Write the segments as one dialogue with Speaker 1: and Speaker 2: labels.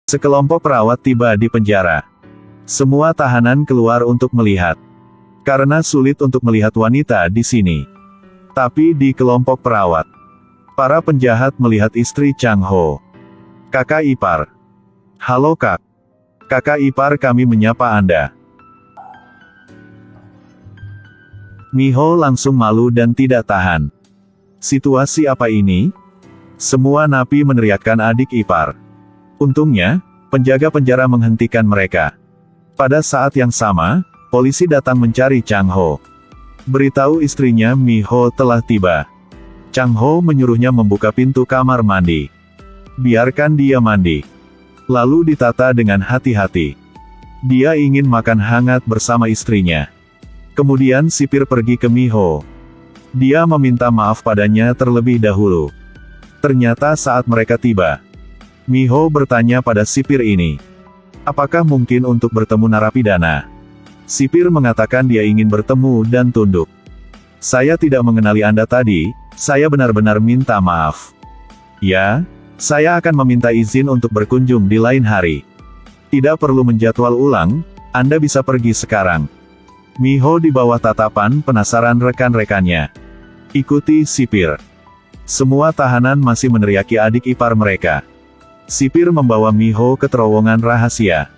Speaker 1: Sekelompok perawat tiba di penjara. Semua tahanan keluar untuk melihat. Karena sulit untuk melihat wanita di sini. Tapi di kelompok perawat, para penjahat melihat istri Chang Ho. Kakak ipar. Halo kak. Kakak ipar kami menyapa Anda. Mi-ho langsung malu dan tidak tahan. Situasi apa ini? Semua napi meneriakkan adik ipar. Untungnya, penjaga penjara menghentikan mereka. Pada saat yang sama, polisi datang mencari Chang Ho. Beritahu istrinya Mi-ho telah tiba. Chang Ho menyuruhnya membuka pintu kamar mandi. Biarkan dia mandi. Lalu ditata dengan hati-hati. Dia ingin makan hangat bersama istrinya. Kemudian sipir pergi ke Mi-ho. Dia meminta maaf padanya terlebih dahulu. Ternyata saat mereka tiba, Mi-ho bertanya pada sipir ini, apakah mungkin untuk bertemu narapidana? Sipir mengatakan dia ingin bertemu dan tunduk. Saya tidak mengenali Anda tadi, saya benar-benar minta maaf. Ya, saya akan meminta izin untuk berkunjung di lain hari. Tidak perlu menjadwal ulang, Anda bisa pergi sekarang. Mi-ho di bawah tatapan penasaran rekan-rekannya. Ikuti sipir. Semua tahanan masih meneriaki adik ipar mereka. Sipir membawa Mi-ho ke terowongan rahasia.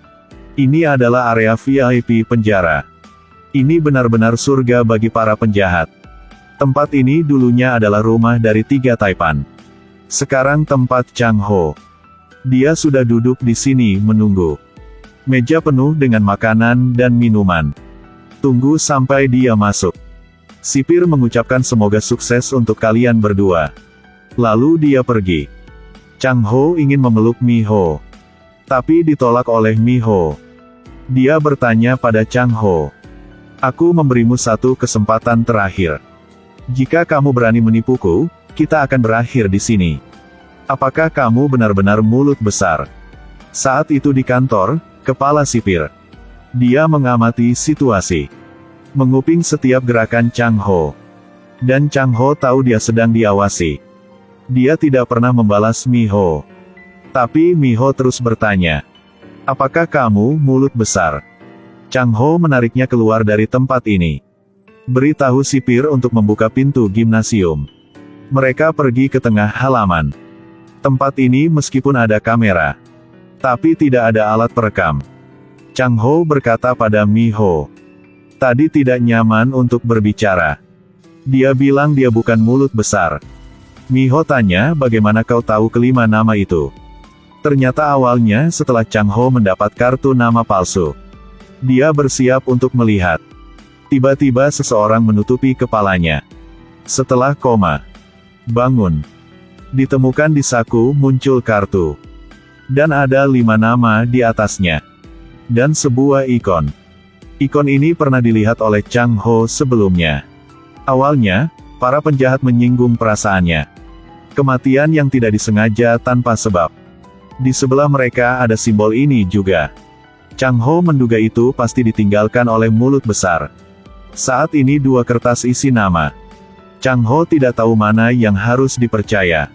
Speaker 1: Ini adalah area VIP penjara. Ini benar-benar surga bagi para penjahat. Tempat ini dulunya adalah rumah dari 3 taipan. Sekarang tempat Chang Ho. Dia sudah duduk di sini menunggu. Meja penuh dengan makanan dan minuman. Tunggu sampai dia masuk. Sipir mengucapkan semoga sukses untuk kalian berdua. Lalu dia pergi. Chang Ho ingin memeluk Mi-ho. Tapi ditolak oleh Mi-ho. Dia bertanya pada Chang Ho. Aku memberimu satu kesempatan terakhir. Jika kamu berani menipuku, kita akan berakhir di sini. Apakah kamu benar-benar mulut besar? Saat itu di kantor, kepala sipir. Dia mengamati situasi. Menguping setiap gerakan Chang Ho. Dan Chang Ho tahu dia sedang diawasi. Dia tidak pernah membalas Mi-ho. Tapi Mi-ho terus bertanya. Apakah kamu mulut besar? Chang Ho menariknya keluar dari tempat ini. Beritahu sipir untuk membuka pintu gimnasium. Mereka pergi ke tengah halaman. Tempat ini meskipun ada kamera, tapi tidak ada alat perekam. Chang Ho berkata pada Mi-ho. Tadi tidak nyaman untuk berbicara. Dia bilang dia bukan mulut besar. Mi-ho tanya bagaimana kau tahu kelima nama itu. Ternyata awalnya setelah Chang Ho mendapat kartu nama palsu. Dia bersiap untuk melihat. Tiba-tiba seseorang menutupi kepalanya. Setelah koma. Bangun. Ditemukan di saku muncul kartu. Dan ada 5 nama di atasnya. Dan sebuah ikon. Ikon ini pernah dilihat oleh Chang Ho sebelumnya. Awalnya, para penjahat menyinggung perasaannya. Kematian yang tidak disengaja tanpa sebab. Di sebelah mereka ada simbol ini juga. Chang Ho menduga itu pasti ditinggalkan oleh mulut besar. Saat ini 2 kertas isi nama. Chang Ho tidak tahu mana yang harus dipercaya.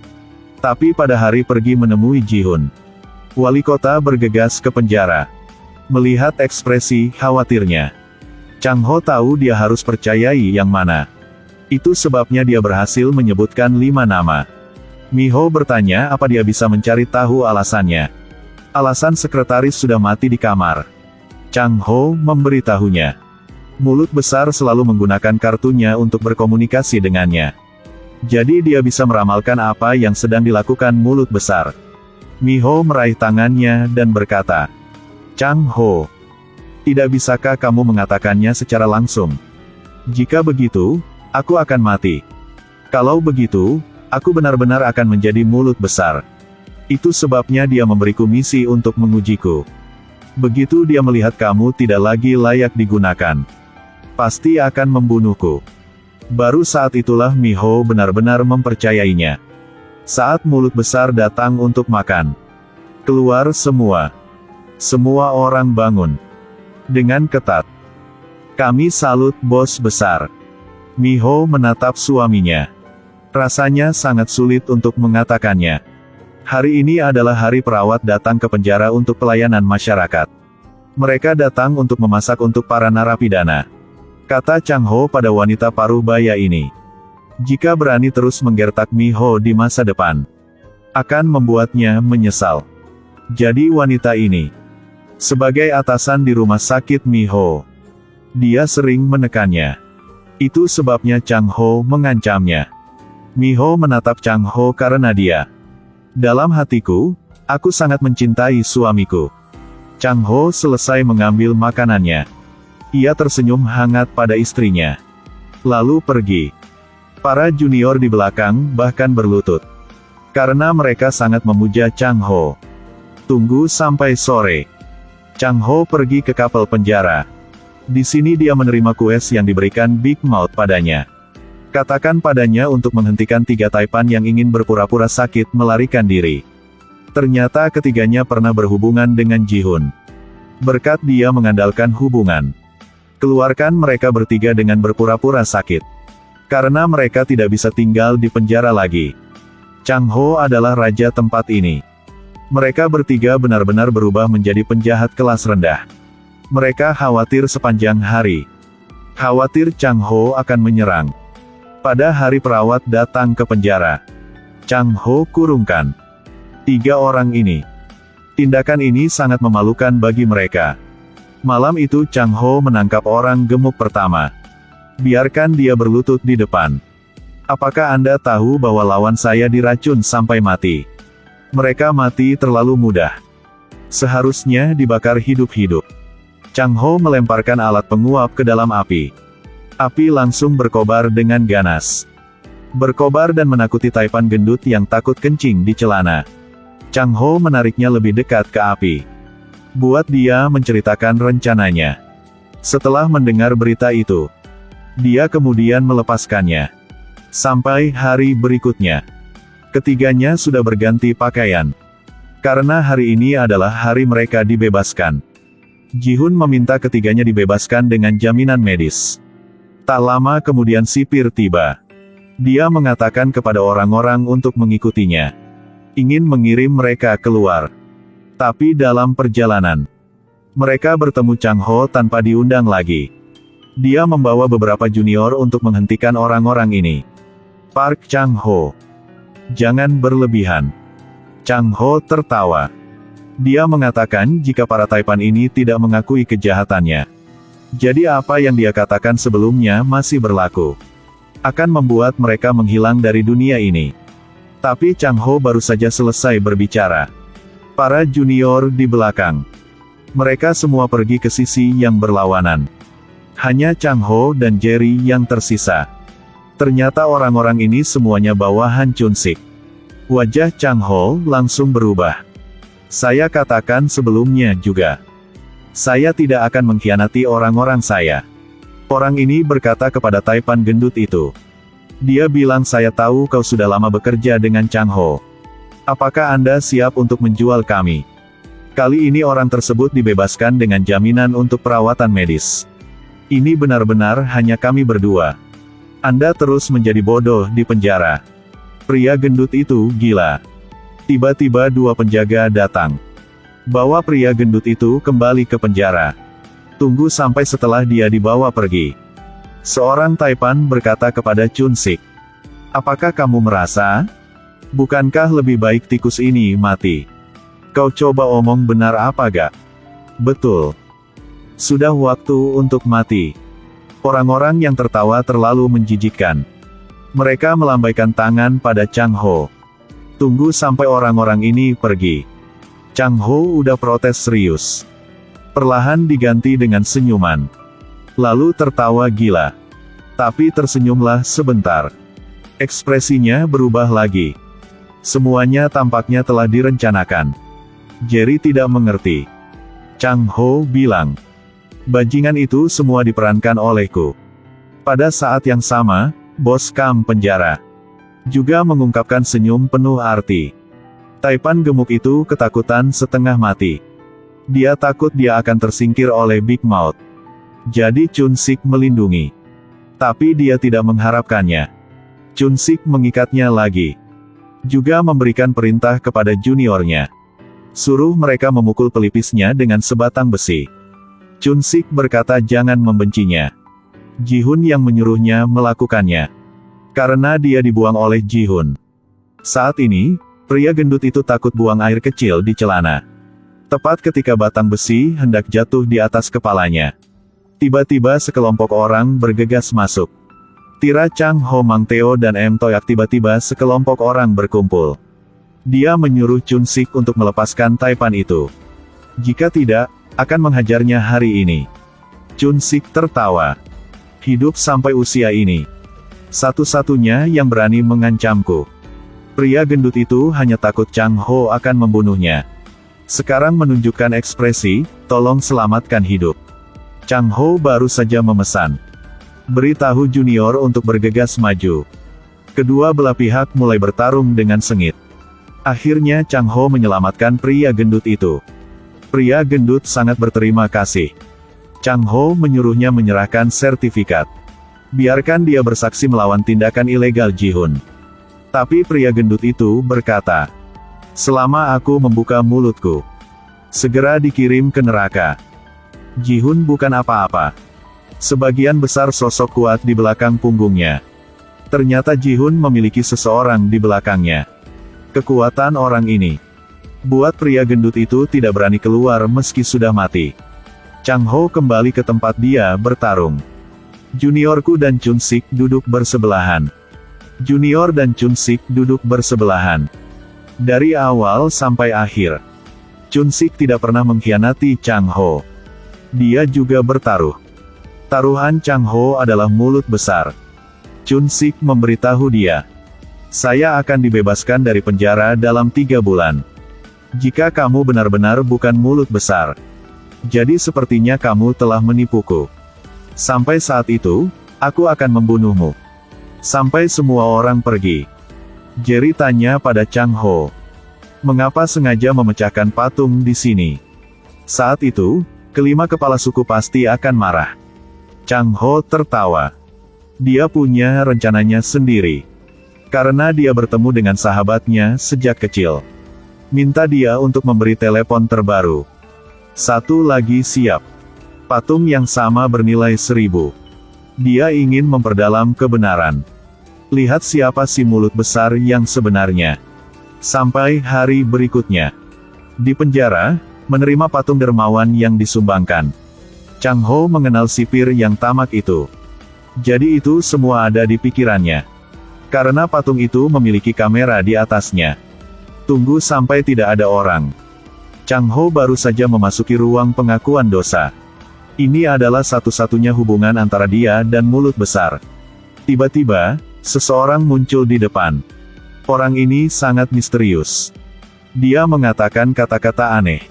Speaker 1: Tapi pada hari pergi menemui Ji-hun, wali kota bergegas ke penjara. Melihat ekspresi khawatirnya, Chang Ho tahu dia harus percayai yang mana. Itu sebabnya dia berhasil menyebutkan 5 nama. Mi-ho bertanya apa dia bisa mencari tahu alasannya. Alasan sekretaris sudah mati di kamar. Chang Ho memberitahunya. Mulut besar selalu menggunakan kartunya untuk berkomunikasi dengannya. Jadi dia bisa meramalkan apa yang sedang dilakukan mulut besar. Mi-ho meraih tangannya dan berkata, Chang Ho, tidak bisakah kamu mengatakannya secara langsung? Jika begitu, aku akan mati. Kalau begitu, aku benar-benar akan menjadi mulut besar. Itu sebabnya dia memberiku misi untuk mengujiku. Begitu dia melihat kamu tidak lagi layak digunakan, pasti akan membunuhku. Baru saat itulah Mi-ho benar-benar mempercayainya. Saat mulut besar datang untuk makan, keluar semua. Semua orang bangun. Dengan ketat. Kami salut bos besar. Mi-ho menatap suaminya. Rasanya sangat sulit untuk mengatakannya. Hari ini adalah hari perawat datang ke penjara untuk pelayanan masyarakat. Mereka datang untuk memasak untuk para narapidana. Kata Chang Ho pada wanita paruh baya ini. Jika berani terus menggertak Mi Ho di masa depan, akan membuatnya menyesal. Jadi wanita ini, sebagai atasan di rumah sakit Mi Ho, dia sering menekannya. Itu sebabnya Chang Ho mengancamnya. Mi Ho menatap Chang Ho karena dia, dalam hatiku, aku sangat mencintai suamiku. Chang Ho selesai mengambil makanannya. Ia tersenyum hangat pada istrinya. Lalu pergi. Para junior di belakang bahkan berlutut. Karena mereka sangat memuja Chang Ho. Tunggu sampai sore. Chang Ho pergi ke kapel penjara. Di sini dia menerima kues yang diberikan Big Mouth padanya. Katakan padanya untuk menghentikan 3 Taipan yang ingin berpura-pura sakit melarikan diri. Ternyata ketiganya pernah berhubungan dengan Ji-hun. Berkat dia mengandalkan hubungan. Keluarkan mereka bertiga dengan berpura-pura sakit. Karena mereka tidak bisa tinggal di penjara lagi. Chang Ho adalah raja tempat ini. Mereka bertiga benar-benar berubah menjadi penjahat kelas rendah. Mereka khawatir sepanjang hari. Khawatir Chang Ho akan menyerang. Pada hari perawat datang ke penjara. Chang Ho kurungkan 3 orang ini. Tindakan ini sangat memalukan bagi mereka. Malam itu Chang Ho menangkap orang gemuk pertama. Biarkan dia berlutut di depan. Apakah Anda tahu bahwa lawan saya diracun sampai mati? Mereka mati terlalu mudah. Seharusnya dibakar hidup-hidup. Chang Ho melemparkan alat penguap ke dalam api. Api langsung berkobar dengan ganas. Berkobar dan menakuti Taipan gendut yang takut kencing di celana. Chang Ho menariknya lebih dekat ke api. Buat dia menceritakan rencananya. Setelah mendengar berita itu, dia kemudian melepaskannya. Sampai hari berikutnya, ketiganya sudah berganti pakaian. Karena hari ini adalah hari mereka dibebaskan. Ji-hun meminta ketiganya dibebaskan dengan jaminan medis. Tak lama kemudian sipir tiba. Dia mengatakan kepada orang-orang untuk mengikutinya. Ingin mengirim mereka keluar. Tapi dalam perjalanan, mereka bertemu Chang Ho tanpa diundang lagi. Dia membawa beberapa junior untuk menghentikan orang-orang ini. Park Chang Ho. Jangan berlebihan. Chang Ho tertawa. Dia mengatakan jika para Taipan ini tidak mengakui kejahatannya. Jadi apa yang dia katakan sebelumnya masih berlaku. Akan membuat mereka menghilang dari dunia ini. Tapi Chang Ho baru saja selesai berbicara. Para junior di belakang. Mereka semua pergi ke sisi yang berlawanan. Hanya Chang Ho dan Jerry yang tersisa. Ternyata orang-orang ini semuanya bawahan Chun Sik. Wajah Chang Ho langsung berubah. Saya katakan sebelumnya juga. Saya tidak akan mengkhianati orang-orang saya. Orang ini berkata kepada Taipan gendut itu. Dia bilang saya tahu kau sudah lama bekerja dengan Chang Ho. Apakah Anda siap untuk menjual kami? Kali ini orang tersebut dibebaskan dengan jaminan untuk perawatan medis. Ini benar-benar hanya kami berdua. Anda terus menjadi bodoh di penjara. Pria gendut itu gila. Tiba-tiba 2 penjaga datang. Bawa pria gendut itu kembali ke penjara. Tunggu sampai setelah dia dibawa pergi. Seorang Taipan berkata kepada Chun Sik. Apakah kamu merasa? Bukankah lebih baik tikus ini mati? Kau coba omong benar apa gak? Betul. Sudah waktu untuk mati. Orang-orang yang tertawa terlalu menjijikkan. Mereka melambaikan tangan pada Chang Ho. Tunggu sampai orang-orang ini pergi. Chang Ho udah protes serius. Perlahan diganti dengan senyuman. Lalu tertawa gila. Tapi tersenyumlah sebentar. Ekspresinya berubah lagi. Semuanya tampaknya telah direncanakan. Jerry tidak mengerti. Chang Ho bilang. Bajingan itu semua diperankan olehku. Pada saat yang sama, bos kam penjara juga mengungkapkan senyum penuh arti. Taipan gemuk itu ketakutan setengah mati. Dia takut dia akan tersingkir oleh Big Mouth. Jadi Chun Sik melindungi. Tapi dia tidak mengharapkannya. Chun Sik mengikatnya lagi. Juga memberikan perintah kepada juniornya. Suruh mereka memukul pelipisnya dengan sebatang besi. Chun-sik berkata jangan membencinya. Ji-hun yang menyuruhnya melakukannya. Karena dia dibuang oleh Ji-hun. Saat ini, pria gendut itu takut buang air kecil di celana. Tepat ketika batang besi hendak jatuh di atas kepalanya. Tiba-tiba sekelompok orang bergegas masuk. Tira Chang Ho Mang Teo dan M Toyak tiba-tiba sekelompok orang berkumpul. Dia menyuruh Chun-sik untuk melepaskan taipan itu. Jika tidak, akan menghajarnya hari ini. Chun-sik tertawa. Hidup sampai usia ini. Satu-satunya yang berani mengancamku. Pria gendut itu hanya takut Chang Ho akan membunuhnya. Sekarang menunjukkan ekspresi, tolong selamatkan hidup. Chang Ho baru saja memesan. Beritahu junior untuk bergegas maju. Kedua belah pihak mulai bertarung dengan sengit. Akhirnya Chang Ho menyelamatkan pria gendut itu. Pria gendut sangat berterima kasih. Chang Ho menyuruhnya menyerahkan sertifikat. Biarkan dia bersaksi melawan tindakan ilegal Ji-hun. Tapi pria gendut itu berkata, selama aku membuka mulutku, segera dikirim ke neraka. Ji-hun bukan apa-apa. Sebagian besar sosok kuat di belakang punggungnya. Ternyata Ji-hun memiliki seseorang di belakangnya. Kekuatan orang ini buat pria gendut itu tidak berani keluar meski sudah mati. Chang Ho kembali ke tempat dia bertarung. Juniorku dan Chun-sik duduk bersebelahan. Junior dan Chun-sik duduk bersebelahan. Dari awal sampai akhir, Chun-sik tidak pernah mengkhianati Chang Ho. Dia juga bertaruh. Taruhan Chang Ho adalah mulut besar. Chun-sik memberitahu dia, saya akan dibebaskan dari penjara dalam 3 bulan. Jika kamu benar-benar bukan mulut besar. Jadi sepertinya kamu telah menipuku. Sampai saat itu, aku akan membunuhmu. Sampai semua orang pergi. Jerry tanya pada Chang Ho. Mengapa sengaja memecahkan patung di sini? Saat itu, kelima kepala suku pasti akan marah. Chang Ho tertawa. Dia punya rencananya sendiri. Karena dia bertemu dengan sahabatnya sejak kecil. Minta dia untuk memberi telepon terbaru. Satu lagi siap. Patung yang sama bernilai 1000. Dia ingin memperdalam kebenaran. Lihat siapa si mulut besar yang sebenarnya. Sampai hari berikutnya. Di penjara, menerima patung dermawan yang disumbangkan. Chang Ho mengenal sipir yang tamak itu. Jadi itu semua ada di pikirannya. Karena patung itu memiliki kamera di atasnya. Tunggu sampai tidak ada orang. Chang Ho baru saja memasuki ruang pengakuan dosa. Ini adalah satu-satunya hubungan antara dia dan mulut besar. Tiba-tiba, seseorang muncul di depan. Orang ini sangat misterius. Dia mengatakan kata-kata aneh.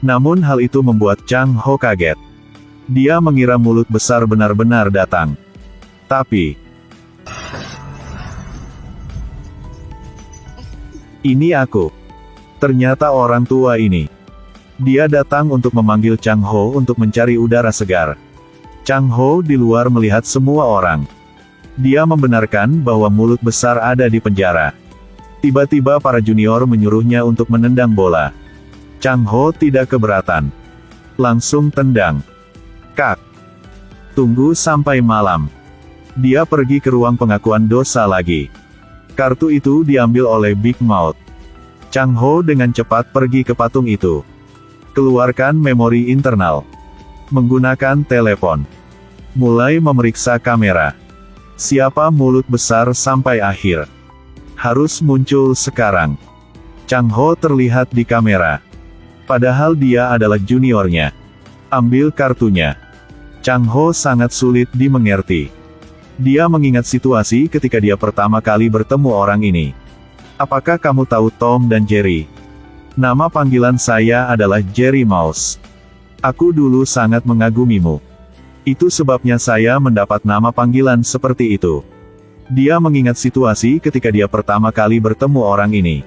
Speaker 1: Namun hal itu membuat Chang Ho kaget. Dia mengira mulut besar benar-benar datang. Tapi, ini aku. Ternyata orang tua ini. Dia datang untuk memanggil Chang Ho untuk mencari udara segar. Chang Ho di luar melihat semua orang. Dia membenarkan bahwa mulut besar ada di penjara. Tiba-tiba para junior menyuruhnya untuk menendang bola. Chang Ho tidak keberatan. Langsung tendang. Kak. Tunggu sampai malam. Dia pergi ke ruang pengakuan dosa lagi. Kartu itu diambil oleh Big Mouth. Chang Ho dengan cepat pergi ke patung itu. Keluarkan memori internal. Menggunakan telepon. Mulai memeriksa kamera. Siapa mulut besar sampai akhir. Harus muncul sekarang. Chang Ho terlihat di kamera. Padahal dia adalah juniornya. Ambil kartunya. Chang Ho sangat sulit dimengerti. Dia mengingat situasi ketika dia pertama kali bertemu orang ini. Apakah kamu tahu Tom dan Jerry? Nama panggilan saya adalah Jerry Mouse. Aku dulu sangat mengagumimu. Itu sebabnya saya mendapat nama panggilan seperti itu. Dia mengingat situasi ketika dia pertama kali bertemu orang ini.